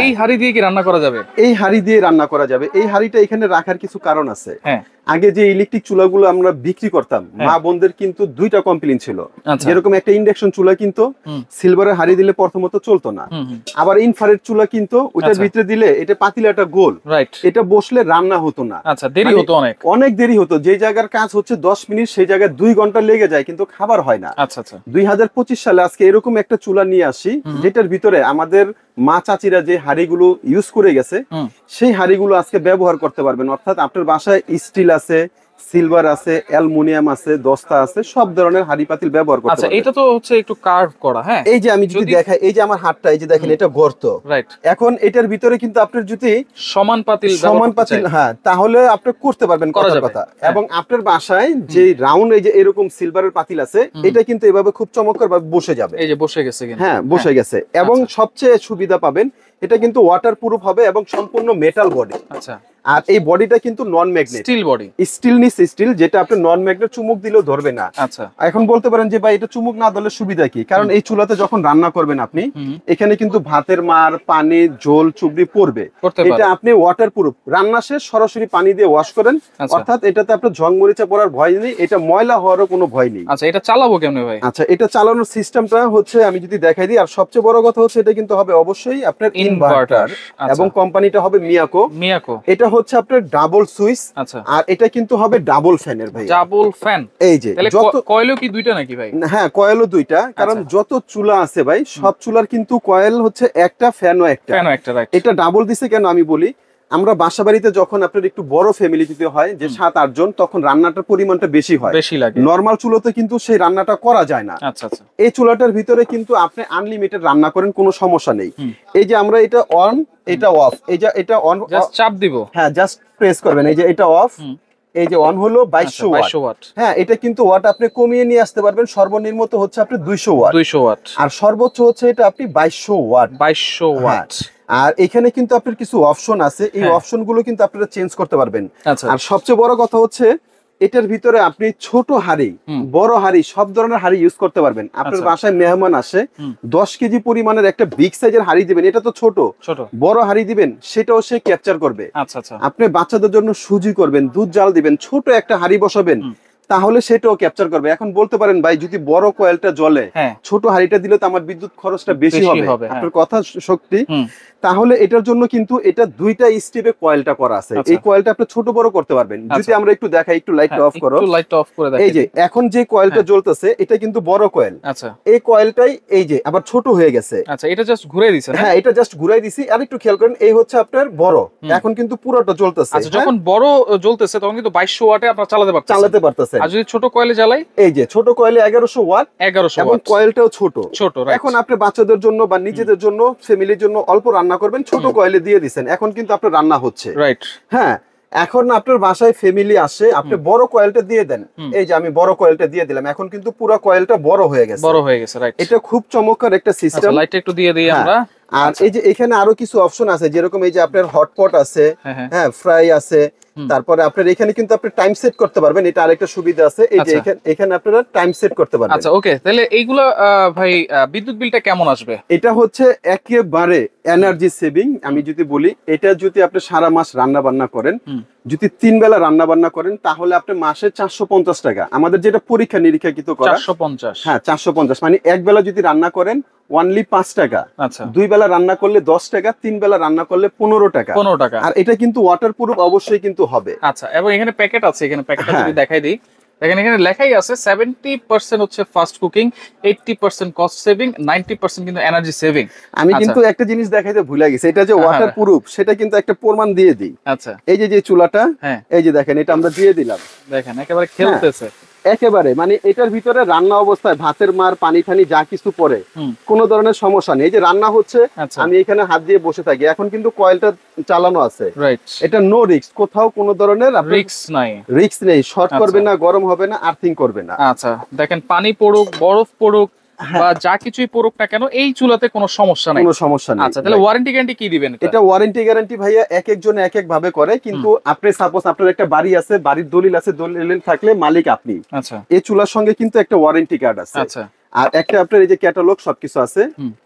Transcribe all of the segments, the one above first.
এই হাঁড়ি দিয়ে কি রান্না করা যাবে? এই হাঁড়ি দিয়ে রান্না করা যাবে। এই হাঁড়িটা এখানে রাখার কিছু কারণ আছে। হ্যাঁ, আগে যে ইলেকট্রিক চুলাগুলো আমরা বিক্রি করতাম, মা বোনদের কিন্তু দুইটা কমপ্লেইন ছিল। যেরকম একটা ইন্ডাকশন চুলা কিন্তু সিলভারের হাঁড়ি দিলে প্রথমত চলতো না, আবার ইনফ্রারেড চুলা কিন্তু ওটার ভিতরে দিলে এটা পাতিলাটা গোল, এটা বসলে রান্না হতো না। আচ্ছা, দেরি হতো, অনেক দেরি হতো। যে জায়গার কাজ হচ্ছে 10 মিনিট সেই জায়গায় 2 ঘন্টা লেগে যায়, কিন্তু খাবার হয় না। আচ্ছা আচ্ছা, 2025 সালে আজকে এরকম একটা চুলা নিয়ে আসি যেটার ভিতরে আমাদের মা চাচিরা যে হাঁড়িগুলো ইউজ করে গেছে সেই হাঁড়িগুলো আজকে ব্যবহার করতে পারবেন। অর্থাৎ আপনার বাসায় স্টিল আছে, সিলভার আছে, অ্যালুমিনিয়াম আছে, দস্তা আছে, সব ধরনের হাঁড়ি পাতিল ব্যবহার করতে পারবেন। আচ্ছা, এটা তো হচ্ছে একটু কার্ভ করা। হ্যাঁ, এই যে আমি যদি দেখাই, এই যে আমার হাতটা, এই যে দেখেন এটা গর্ত। রাইট। এখন এটার ভিতরে কিন্তু আপনার যদি সমান পাতিল, হ্যাঁ, তাহলে আপনি করতে পারবেন কথা। এবং আপনার বাসায় যে রাউন্ড এই যে এরকম সিলভারের পাতিল আছে, এটা কিন্তু এভাবে খুব চমৎকার ভাবে বসে যাবে। এই যে বসে গেছে, হ্যাঁ বসে গেছে। এবং সবচেয়ে সুবিধা পাবেন, এটা কিন্তু ওয়াটার প্রুফ হবে এবং সম্পূর্ণ মেটাল বডি। আচ্ছা, আর এই বডিটা কিন্তু non magnet, steel body, steel, যেটা আপনি নন ম্যাগনেট চুমুক দিলেও ধরবে না। আচ্ছা, এখন বলতে পারেন যে ভাই এটা চুমুক না ধরলে সুবিধা কি? কারণ এই চুলাতে যখন রান্না করবেন আপনি, এখানে কিন্তু ভাতের মার, পানি, ঝোল, চুবড়ি পড়বে। এটা আপনি ওয়াটার প্রুফ, রান্না শেষ সরাসরি পানি দিয়ে ওয়াশ করেন। অর্থাৎ এটাতে আপনার ঝং মরিচা পড়ার ভয় নেই, এটা ময়লা হওয়ারও কোনো ভয় নেই। আচ্ছা, এটা চালাবো কেমনে ভাই? আচ্ছা, এটা চালানোর সিস্টেমটা হচ্ছে আমি যদি দেখাই দিই, আর সবচেয়ে বড় কথা হচ্ছে এটা কিন্তু হবে অবশ্যই আপনার ইনভার্টার, এবং কোম্পানিটা হবে মিয়াকো। এটা হচ্ছে আপনার ডাবল সুইচ। আচ্ছা, আর এটা কিন্তু হবে ডাবল ফ্যানের ভাই, ডাবল ফ্যান। এই যে যত কয়েলও কি দুইটা নাকি ভাই? হ্যাঁ, কয়েলও দুইটা, কারণ যত চুলা আছে ভাই সব চুলার কিন্তু কয়েল হচ্ছে একটা, ফ্যানও একটা। এটা ডাবল দিছে কেন আমি বলি, আমরা বাসা বাড়িতে যখন আপনার একটু বড় ফ্যামিলি যদি হয়, যে 7-8 জন, তখন রান্নাটার পরিমাণটা বেশি হয়, বেশি লাগে। নরমাল চুলাতে কিন্তু সেই রান্নাটা করা যায় না। আচ্ছা আচ্ছা, এই চুলাটার ভিতরে কিন্তু আপনি আনলিমিটেড রান্না করেন, কোনো সমস্যা নেই। এই যে আমরা এটা অন, এটা অফ, এই যে এটা অন, জাস্ট চাপ দিব। হ্যাঁ, জাস্ট প্রেস করবেন, এই যে এটা অফ, এই যে অন হলো 2200 ওয়াট। হ্যাঁ, এটা কিন্তু ওয়াট আপনি কমিয়ে নিয়ে আসতে পারবেন। সর্বনিম্ন তো হচ্ছে আপনি 200 ওয়াট, আর সর্বোচ্চ হচ্ছে এটা আপনি 2200 ওয়াট। আর এখানে কিন্তু আপনার কিছু অপশন আছে, এই অপশন গুলো কিন্তু আপনারা চেঞ্জ করতে পারবেন। আর সবচেয়ে বড় কথা হচ্ছে এটার ভিতরে আপনি ছোট হাঁড়ি, বড় হাঁড়ি, সব ধরনের হাঁড়ি ইউজ করতে পারবেন। আপনার বাসায় মেহমান আসে, 10 কেজি পরিমাণের একটা বিগ সাইজের হাঁড়ি দিবেন, এটা তো ছোট, বড় হাঁড়ি দিবেন, সেটাও সে ক্যাপচার করবে। আচ্ছা আচ্ছা, আপনি বাচ্চাদের জন্য সুজি করবেন, দুধ জাল দিবেন, ছোট একটা হাঁড়ি বসাবেন, তাহলে সেটাও ক্যাপচার করবে। এখন বলতে পারেন ভাই যদি বড় কয়েলটা জ্বলে, ছোট হাঁড়িটা দিলে তো আমার বিদ্যুৎ খরচটা বেশি হবে, আপনার কথা শক্তি, তাহলে এটার জন্য কিন্তু এটা দুইটা স্টেপে কয়েলটা করা আছে। এই কয়েলটা আপনি ছোট বড় করতে পারবেন। যদি আমরা একটু দেখাই, একটু লাইটটা অফ করো, এই যে এখন যে কয়েলটা জ্বলতেছে এটা কিন্তু বড় কয়েল। আচ্ছা, এই কয়েলটাই এই যে আবার ছোট হয়ে গেছে। আচ্ছা, এটা জাস্ট ঘুরাই দিছেন? হ্যাঁ, এটা জাস্ট ঘুরাই দিছি। আর একটু খেয়াল করেন, এই হচ্ছে আপনার বড়, এখন কিন্তু পুরোটা জ্বলতেছে। আচ্ছা, যখন বড় জ্বলতেছে তখন কিন্তু 2200 ওয়াটে আপনারা চালাতে পারতেছেন। আর যদি ছোট কয়েলে জ্বালাই, এই যে ছোট কয়েলে 1100 ওয়াট, এবং কয়েলটাও ছোট। এখন আপনি বাচ্চাদের জন্য বা নিজেদের জন্য, ফ্যামিলির জন্য অল্প রান্না করবেন, ছোট কয়েলে দিয়ে দিবেন, এখন কিন্তু আপনার রান্না হচ্ছে। রাইট। হ্যাঁ, এখন আপনার বাসায় ফ্যামিলি আসে, আপনি বড় কয়েলটা দিয়ে দেন, এই যে আমি বড় কয়েলটা দিয়ে দিলাম, এখন কিন্তু পুরো কয়েলটা বড় হয়ে গেছে। রাইট। এটা খুব চমৎকার একটা সিস্টেম। লাইটটা একটু দিয়ে দিই আমরা। আর এই যে এখানে আরো কিছু অপশন আছে, যেরকম এই যে আপনার হটপট আছে, হ্যাঁ, ফ্রাই আছে, তারপরে আপনার এখানে কিন্তু আপনি টাইম সেট করতে পারবেন, এটা আরেকটা সুবিধা আছে। এই যে এখানে আপনারা টাইম সেট করতে পারবেন। আচ্ছা, ওকে, তাহলে এইগুলা ভাই বিদ্যুৎ বিলটা কেমন আসবে? এটা হচ্ছে একেবারে এনার্জি সেভিং। আমি যদি বলি, এটা যদি আপনি সারা মাস রান্না বান্না করেন, যদি 3 বেলা রান্না বান্না করেন, তাহলে আপনি মাসে 450 টাকা, আমাদের যেটা পরীক্ষা নিরীক্ষা কিন্তু করা, 450, হ্যাঁ 450, মানে এক বেলা যদি রান্না করেন অনলি 5 টাকা। আচ্ছা, 2 বেলা রান্না করলে 10 টাকা, 3 বেলা রান্না করলে 15 টাকা। আর এটা কিন্তু ওয়াটার প্রুফ অবশ্যই কিন্তু হবে। আচ্ছা, এবং এখানে প্যাকেট আছে, এখানে প্যাকেটটা যদি দেখাই দিই, দেখেন এখানে লেখাই আছে 70% হচ্ছে ফাস্ট কুকিং, 80% কস্ট সেভিং, 90% কিন্তু এনার্জি সেভিং। আমি কিন্তু একটা জিনিস দেখাইতে ভুলে গেছি, এটা যে ওয়াটার প্রুফ সেটা কিন্তু একটা প্রমাণ দিয়ে দিই। আচ্ছা, এই যে চুলাটা, এই যে দেখেন, এটা আমরা দিয়ে দিলাম, দেখেন একেবারে খেলতেছে, একেবারে মানে এটার ভিতরে রান্না অবস্থায় ভাতের মার, পানি ঠানি যা কিছু পরে কোনো ধরনের সমস্যা নেই। এই যে রান্না হচ্ছে, আমি এখানে হাত দিয়ে বসে থাকি, এখন কিন্তু কয়েলটা চালানো আছে। রাইট। এটা নো রিস্ক, কোথাও কোনো ধরনের রিস্ক নেই, শর্ট করবে না, গরম হবে না, আর্থিং করবে না। আচ্ছা, দেখেন পানি পড়ুক, বরফ পড়ুক, বা যা কিছুই পড়ুক না কেন, এই চুলাতে কোনো সমস্যা নাই, কোনো সমস্যা নেই। আচ্ছা, তাহলে ওয়ারেন্টি গ্যারান্টি কি দিবেন? এটা ওয়ারেন্টি গ্যারান্টি ভাইয়া এক একজন এক এক ভাবে করে, কিন্তু আপনি সাপোজ আপনার একটা বাড়ি আছে, বাড়ির দলিল আছে, দলিল থাকলে মালিক আপনি। আচ্ছা, এই চুলার সঙ্গে কিন্তু একটা ওয়ারেন্টি কার্ড আছে। আচ্ছা, আর একটা আপনার এই যে ক্যাটালগ সবকিছু আছে,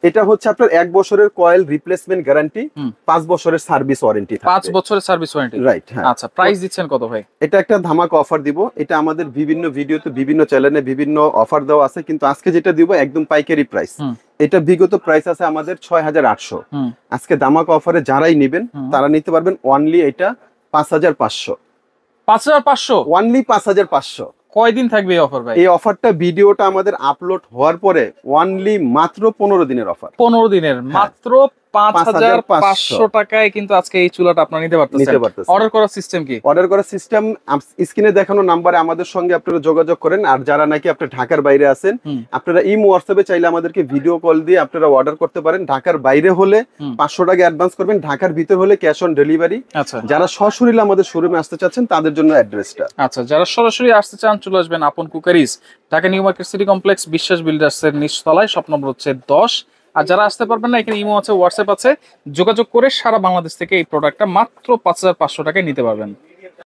এটা হচ্ছে আপনার 1 বছরের কয়েল রিপ্লেসমেন্ট গ্যারান্টি, 5 বছরের সার্ভিস ওয়ারেন্টি থাকবে। 5 বছরের সার্ভিস ওয়ারেন্টি, রাইট। হ্যাঁ, আচ্ছা প্রাইস দিচ্ছেন কত ভাই? এটা একটা ধামাকা অফার দিব। এটা আমাদের বিভিন্ন ভিডিওতে বিভিন্ন চ্যানেলে বিভিন্ন অফার দেওয়া আছে, কিন্তু আজকে যেটা দিব একদম পাইকারি প্রাইস। এটা বিগত প্রাইস আছে আমাদের 6800, আজকে ধামাকা অফারে যারাই নেবেন তারা নিতে পারবেন অনলি এটা 5500। 5500 অনলি 5500। কয়দিন থাকবে এই অফার ভাই? এই অফারটা ভিডিওটা আমাদের আপলোড হওয়ার পরে অনলি মাত্র 15 দিনের অফার। 15 দিনের মাত্র 5500 টাকায় কিন্তু আজকে এই চুলাটা আপনারা নিতে পারতেছেন। অর্ডার করার সিস্টেম কি? অর্ডার করার সিস্টেম স্ক্রিনে দেখানো নাম্বারে আমাদের সঙ্গে আপনারা যোগাযোগ করেন। আর যারা নাকি আপনারা ঢাকার বাইরে আছেন, আপনারা ইমো হোয়াটসঅ্যাপে চাইলে আমাদেরকে ভিডিও কল দিয়ে আপনারা অর্ডার করতে পারেন। ঢাকার বাইরে হলে 500 টাকা অ্যাডভান্স করবেন, ঢাকার ভিতর হলে ক্যাশ অন ডেলিভারি। আচ্ছা, যারা সরাসরি আমাদের শোরুমে আসতে চাচ্ছেন তাদের জন্য অ্যাড্রেসটা। আচ্ছা, যারা সরাসরি আসতে চান চলে আসবেন আপন cookeries, Dhaka new market city complex, বিশ্বাস বিল্ডার্সের নিচতলায়, শপ নম্বর হচ্ছে 10। আর যারা আসতে পারবেন না, এখানে ইমো আছে, হোয়াটসঅ্যাপ আছে, যোগাযোগ করে সারা বাংলাদেশ থেকে এই প্রোডাক্টটা মাত্র 5500 টাকায় নিতে পারবেন।